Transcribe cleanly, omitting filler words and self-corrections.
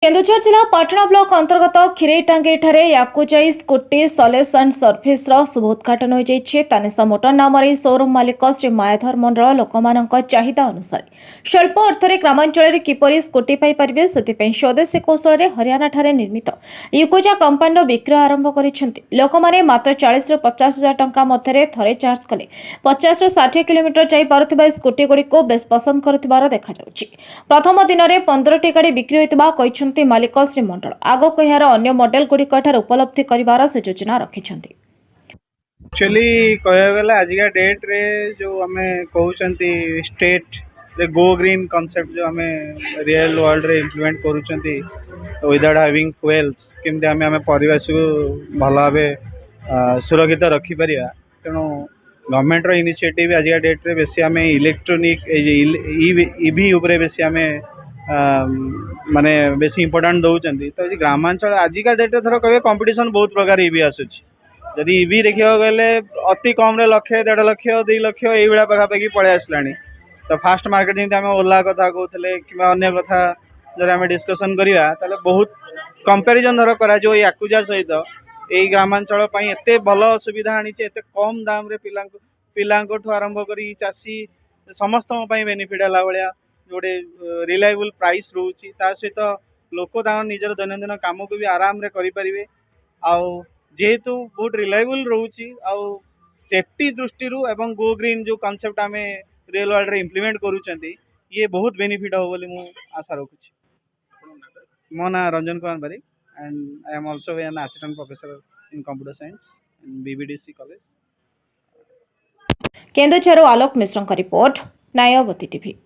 केन्दुझर जिला पाटणा ब्लॉक अंतर्गत खिरेटांगी याकुजाई scooty solution service शुभ उद्घाटन हो तानिशा मोटर नाम शोरूम मालिक श्री मायाधर मंडल लोक चाहिदा अनुसार स्वल्प अर्थ ग्रामांचल किपरि स्कूटी पाइपर से स्वदेशी कौशल हरियाणा ठारे निर्मित युकोजा कंपानी बिक्रय आरंभ कर लोक मैंने मात्र 40 ରୁ 50,000 टंका मध्य थे चार्ज कले 50 ରୁ 60 किलोमीटर जाई स्कूटी गुड़ी को बेस पसंद कर देखा प्रथम दिन में 15टी गाड़ी बिक्री होता मालिक श्री मंडल आगक यार अन्य मॉडल गुड़िक उपलब्धि कर से योजना रखिंट एक्चुअली कह गला आजिका डेट रे जो आमे कहउचंती स्टेट रे गो ग्रीन कांसेप्ट जो आमे रियल वर्ल्ड रे इम्प्लीमेंट करूचंती विदाउट हैविंग फ्यूल्स किमते आमे परिवेश को भल भाबे सुरक्षित रखि परिया तेणु गवर्नमेंट रो इनिशिएटिव आजिका डेट रे बेसी आमे इलेक्ट्रॉनिक ईवी उपरे बेसी आमे माने बेसी इंपोर्टेंट दउचंती तो ग्रामांचल आजिका डेट रे धर कहबे कंपटीशन बहुत प्रकार ईवी आसुची जदि ईवी देखा गले अति कम रे लक्ष 1.5 लक्ष 2 लक्ष ये पाखापाखि पलि आसला तो फास्ट मार्केट जमी आम ओला कथा कहते कि अन्य कथा जो आम डिस्कसन करवा बहुत कंपेरिजन धर करा याकुजा सहित यही ग्रामांचल एत भल सुविधा आनी एत कम दाम रे पिला आरंभ कर चाषी समस्त बेनिफिट है भाया जोटे रिलायबल प्राइस रोचे सहित लोक निजर दैनंदिन काम को भी आराम रे करें जेहेतु बहुत रिलायबल रोची आउ सेफ्टी दृष्टि एवं गो ग्रीन जो कांसेप्ट आम रियल वर्ल्ड रे इम्प्लीमेंट करूचंती ये बहुत बेनिफिट हो बोली मु आशा रखुची। मो ना Ranjan Kumar Barik and I am also an assistant professor in computer science in BBDC college. Keonjhar Alok Mishra report नायवती टीवी।